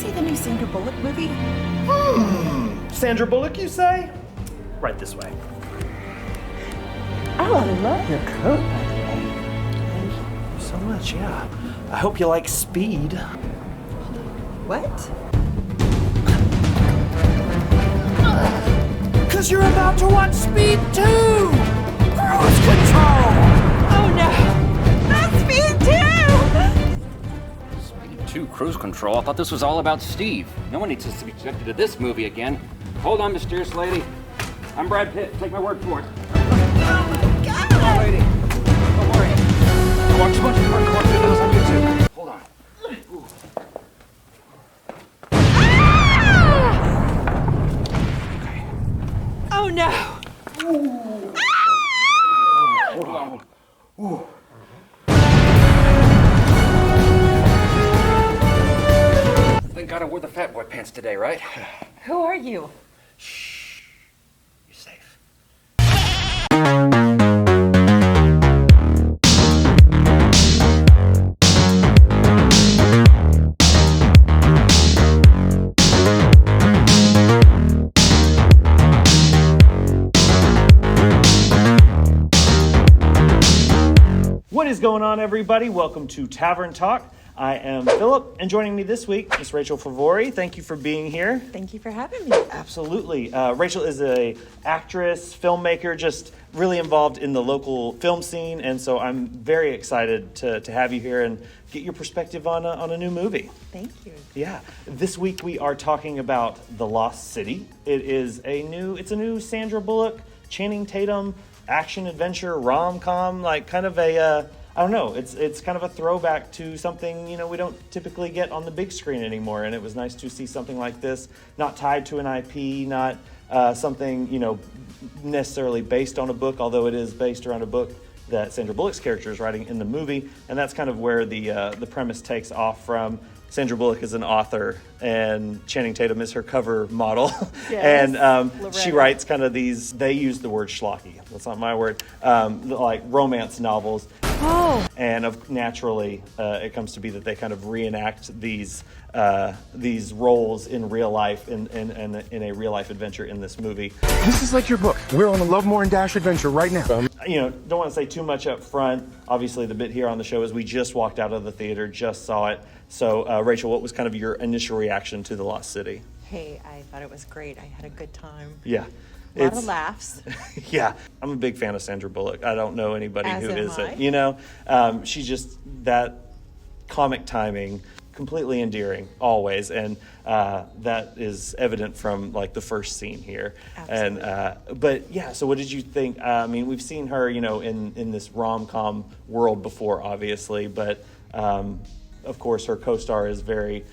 see the new Sandra Bullock movie? Sandra Bullock, you say? Right this way. Oh, I love your coat, by the way. Thank you so much, yeah. I hope you like Speed. What? Because you're about to watch Speed 2! Cruise Control! Oh no! Not Speed 2! Speed 2 Cruise Control? I thought this was all about Steve. No one needs to be subjected to this movie again. Hold on, mysterious lady. I'm Brad Pitt. Take my word for it. Oh my God! Lady, don't worry. I watch a bunch of hardcore videos on YouTube. Hold on. Ooh. Okay. Oh no! Ooh. Hold on. Ooh. Thank God I wore the fat boy pants today, right? Who are you? Shh. You're safe. What is going on, everybody? Welcome to Tavern Talk. I am Philip, and joining me this week, Miss Rachel Favori. Thank you for being here. Thank you for having me. Absolutely. Rachel is an actress, filmmaker, just really involved in the local film scene, and so I'm very excited to have you here and get your perspective on a new movie. Thank you. Yeah. This week we are talking about The Lost City. It's a new Sandra Bullock, Channing Tatum, action-adventure, rom-com, like kind of a... I don't know. It's kind of a throwback to something, we don't typically get on the big screen anymore. And it was nice to see something like this, not tied to an IP, not something, necessarily based on a book, although it is based around a book that Sandra Bullock's character is writing in the movie. And that's kind of where the premise takes off from. Sandra Bullock is an author, and Channing Tatum is her cover model. Yes, and she writes kind of these, they use the word schlocky, that's not my word, like romance novels. Oh. And naturally, it comes to be that they kind of reenact these roles in real life, in a real life adventure in this movie. This is like your book. We're on a Love More and Dash adventure right now. Don't want to say too much up front. Obviously, the bit here on the show is we just walked out of the theater, just saw it. So, Rachel, what was kind of your initial reaction to The Lost City? Hey, I thought it was great. I had a good time. Yeah. A lot of laughs. Yeah, I'm a big fan of Sandra Bullock. I don't know anybody As who am isn't. I. She's just that comic timing, completely endearing, always, and that is evident from like the first scene here. Absolutely. And but yeah, so what did you think? I mean, we've seen her, in this rom-com world before, obviously, but of course, her co-star is very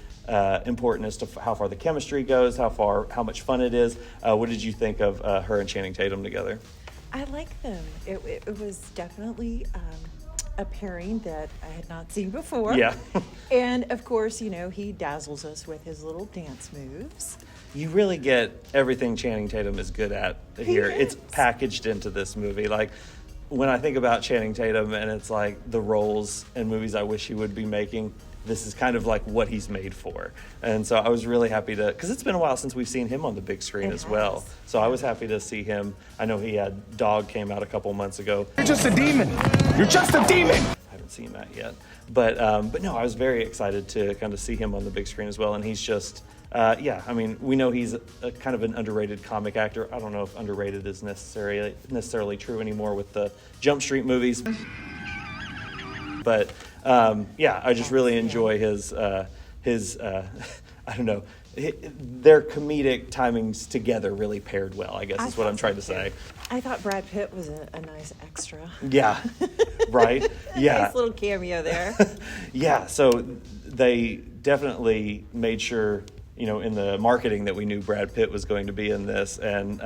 important as to how far the chemistry goes, how much fun it is. What did you think of her and Channing Tatum together? I like them. It was definitely a pairing that I had not seen before. Yeah. And of course, he dazzles us with his little dance moves. You really get everything Channing Tatum is good at here. He is. It's packaged into this movie. Like, when I think about Channing Tatum and it's like the roles and movies I wish he would be making, this is kind of like what he's made for. And so I was really happy because it's been a while since we've seen him on the big screen as well. So I was happy to see him. I know he had Dog came out a couple months ago. You're just a demon. You're just a demon. I haven't seen that yet. But no, I was very excited to kind of see him on the big screen as well. And he's just, we know he's a kind of an underrated comic actor. I don't know if underrated is necessarily true anymore with the Jump Street movies. But I just really enjoy his I don't know, their comedic timings together really paired well, I guess is what I'm trying to say. I thought Brad Pitt was a nice extra. Yeah, right? Yeah. Nice little cameo there. Yeah, so they definitely made sure, in the marketing that we knew Brad Pitt was going to be in this. And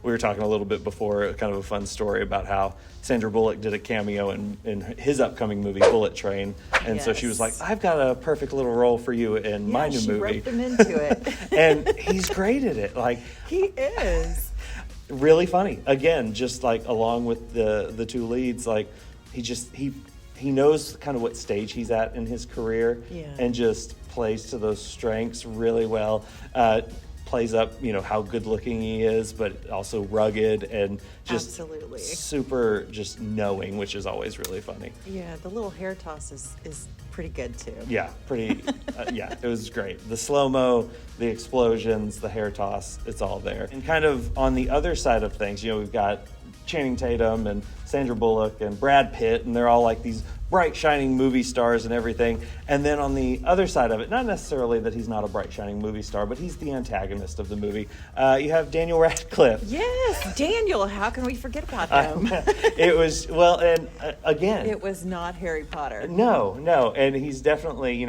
we were talking a little bit before, kind of a fun story about how Sandra Bullock did a cameo in his upcoming movie, Bullet Train. And so she was like, I've got a perfect little role for you in my new movie. She roped him into it. And he's great at it. Like, he is. Really funny. Again, just like along with the two leads, like he he knows kind of what stage he's at in his career, Yeah. and just plays to those strengths really well. Plays up, how good looking he is, but also rugged and just Absolutely. super just knowing, which is always really funny. Yeah, the little hair toss is pretty good too. Yeah, pretty. It was great. The slow-mo, the explosions, the hair toss, it's all there. And kind of on the other side of things, we've got Channing Tatum and Sandra Bullock and Brad Pitt, and they're all like these bright, shining movie stars and everything. And then on the other side of it, not necessarily that he's not a bright, shining movie star, but he's the antagonist of the movie. You have Daniel Radcliffe. Yes, Daniel, how can we forget about him? It was, and again... It was not Harry Potter. No, and he's definitely,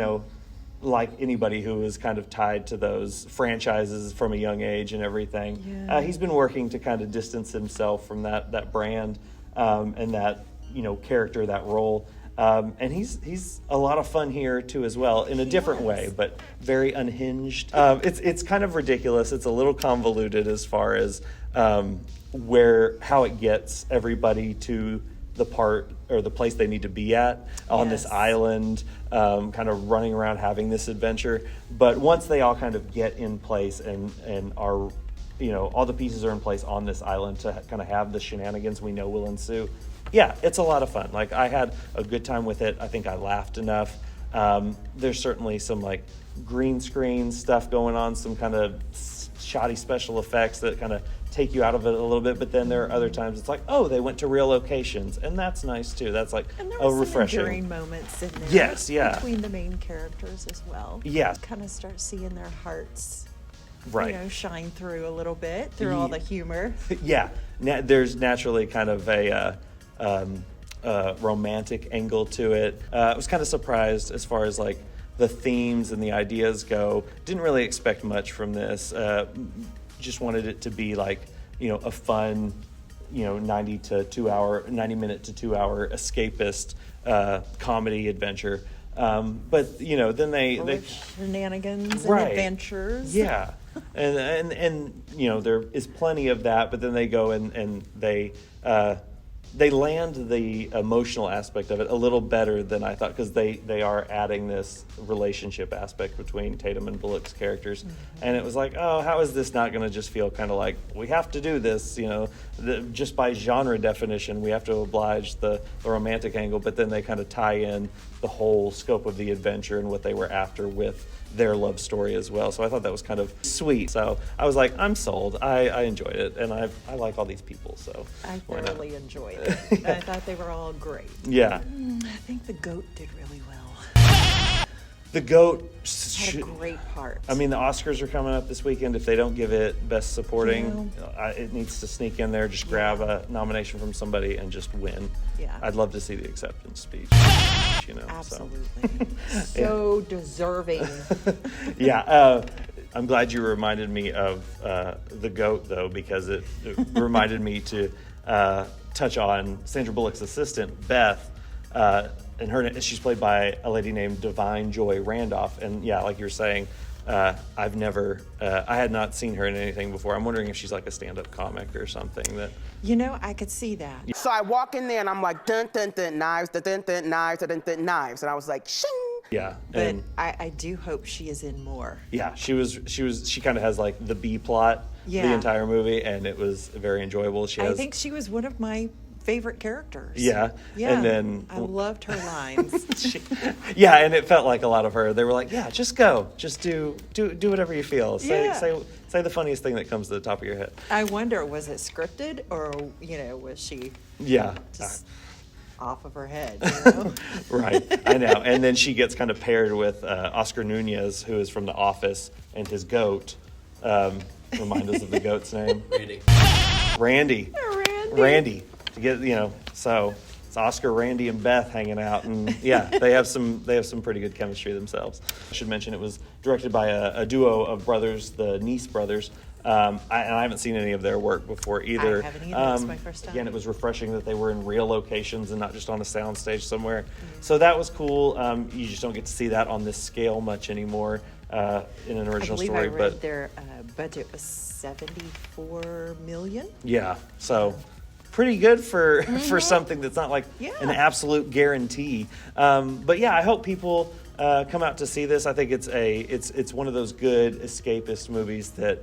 like anybody who is kind of tied to those franchises from a young age and everything. Yeah. He's been working to kind of distance himself from that brand and that, character, that role. And he's a lot of fun here too as well, in a different way, but very unhinged. It's kind of ridiculous. It's a little convoluted as far as how it gets everybody to the part or the place they need to be at on this island, kind of running around having this adventure. But once they all kind of get in place and are, all the pieces are in place on this island to kind of have the shenanigans we know will ensue. Yeah, it's a lot of fun. Like, I had a good time with it. I think I laughed enough. There's certainly some like green screen stuff going on, some kind of shoddy special effects that kind of take you out of it a little bit, but then there are other times it's like, oh, they went to real locations, and that's nice too. That's like And there a were refreshing. some enduring moments in there. Yes, yeah. Between the main characters as well. Yeah. Kind of start seeing their hearts, Right. shine through a little bit through all the humor. Yeah, there's naturally kind of a romantic angle to it. I was kind of surprised as far as like the themes and the ideas go. Didn't really expect much from this. Just wanted it to be like, a fun, 90 minute to 2 hour escapist comedy adventure. But then they Shenanigans and Right. adventures. Yeah. And there is plenty of that, but then they go and they land the emotional aspect of it a little better than I thought, because they are adding this relationship aspect between Tatum and Bullock's characters. Mm-hmm. And it was like, oh, how is this not going to just feel kind of like, we have to do this, just by genre definition, we have to oblige the romantic angle, but then they kind of tie in the whole scope of the adventure and what they were after with their love story as well. So I thought that was kind of sweet. So I was like, I'm sold. I enjoyed it, and I like all these people, so I why not? thoroughly enjoyed it. I thought they were all great. Yeah. I think the goat did really well. The GOAT Had a great part. I mean, the Oscars are coming up this weekend. If they don't give it Best Supporting, it needs to sneak in there, just grab a nomination from somebody and just win. Yeah. I'd love to see the acceptance speech, Absolutely. So deserving. Yeah. I'm glad you reminded me of the GOAT, though, because it reminded me to touch on Sandra Bullock's assistant, Beth. And she's played by a lady named Divine Joy Randolph. And yeah, like you're saying, I had not seen her in anything before. I'm wondering if she's like a stand-up comic or something. I could see that. So I walk in there and I'm like, dun dun dun, knives, dun dun dun, knives, dun dun knives, and I was like, shing. Yeah. But And I do hope she is in more. yeah, she kind of has like the B plot the Yeah. entire movie, and it was very enjoyable. I think she was one of my favorite characters. Yeah. Yeah. And then I loved her lines. yeah, and it felt like a lot of her. They were like, yeah, just go. Just do whatever you feel. Say the funniest thing that comes to the top of your head. I wonder, was it scripted or, was she Yeah. just off of her head, Right. I know. And then she gets kind of paired with Oscar Nunez, who is from The Office, and his goat. Remind us of the goat's name. Randy. Randy. To get, so it's Oscar, Randy, and Beth hanging out, and yeah, they have some pretty good chemistry themselves. I should mention it was directed by a duo of brothers, the Nice brothers. And I haven't seen any of their work before either. I haven't either. It's my first time. Again, it was refreshing that they were in real locations and not just on a soundstage somewhere. So that was cool. You just don't get to see that on this scale much anymore in an original I believe story. I read their budget was $74 million. Yeah, so pretty good for for something that's not like Yeah. an absolute guarantee. But yeah, I hope people come out to see this. I think it's one of those good escapist movies that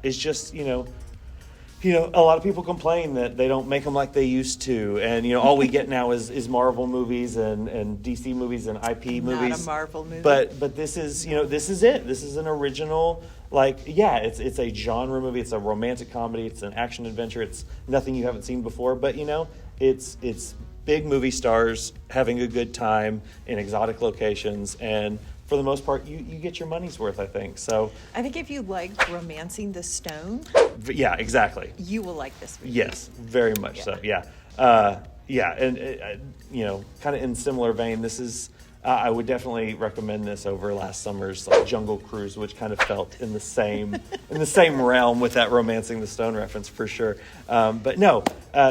is just, you know, a lot of people complain that they don't make them like they used to, and all we get now is Marvel movies and DC movies and IP movies. Not a Marvel movie. But this is this is it. This is an original, like, yeah, it's a genre movie. It's a romantic comedy. It's an action adventure. It's nothing you haven't seen before. But it's big movie stars having a good time in exotic locations, and for the most part, you get your money's worth, I think. So I think if you like Romancing the Stone, yeah, exactly. you will like this movie. Yes, very much so. Yeah, and kind of in similar vein, this is. I would definitely recommend this over last summer's Jungle Cruise, which kind of felt in the same realm with that Romancing the Stone reference for sure. But no,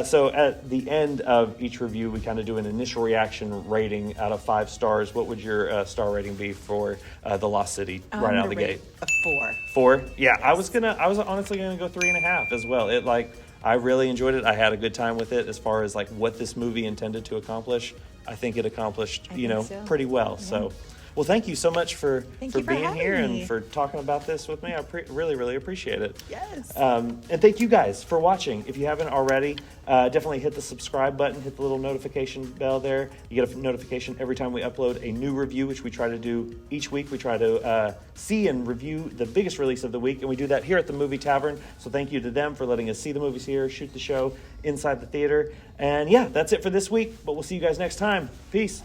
so at the end of each review, we kind of do an initial reaction rating out of 5 stars. What would your star rating be for The Lost City right out of the gate? A 4. 4? Yeah, I was honestly gonna go 3.5 as well. I really enjoyed it. I had a good time with it as far as like what this movie intended to accomplish. I think it accomplished, so. pretty well. Yeah. So, well, thank you so much for being here me. and for talking about this with me. I really, really appreciate it. Yes. And thank you guys for watching. If you haven't already, definitely hit the subscribe button, hit the little notification bell there. You get a notification every time we upload a new review, which we try to do each week. We try to see and review the biggest release of the week, and we do that here at the Movie Tavern. So thank you to them for letting us see the movies here, shoot the show inside the theater. And yeah, that's it for this week, but we'll see you guys next time. Peace.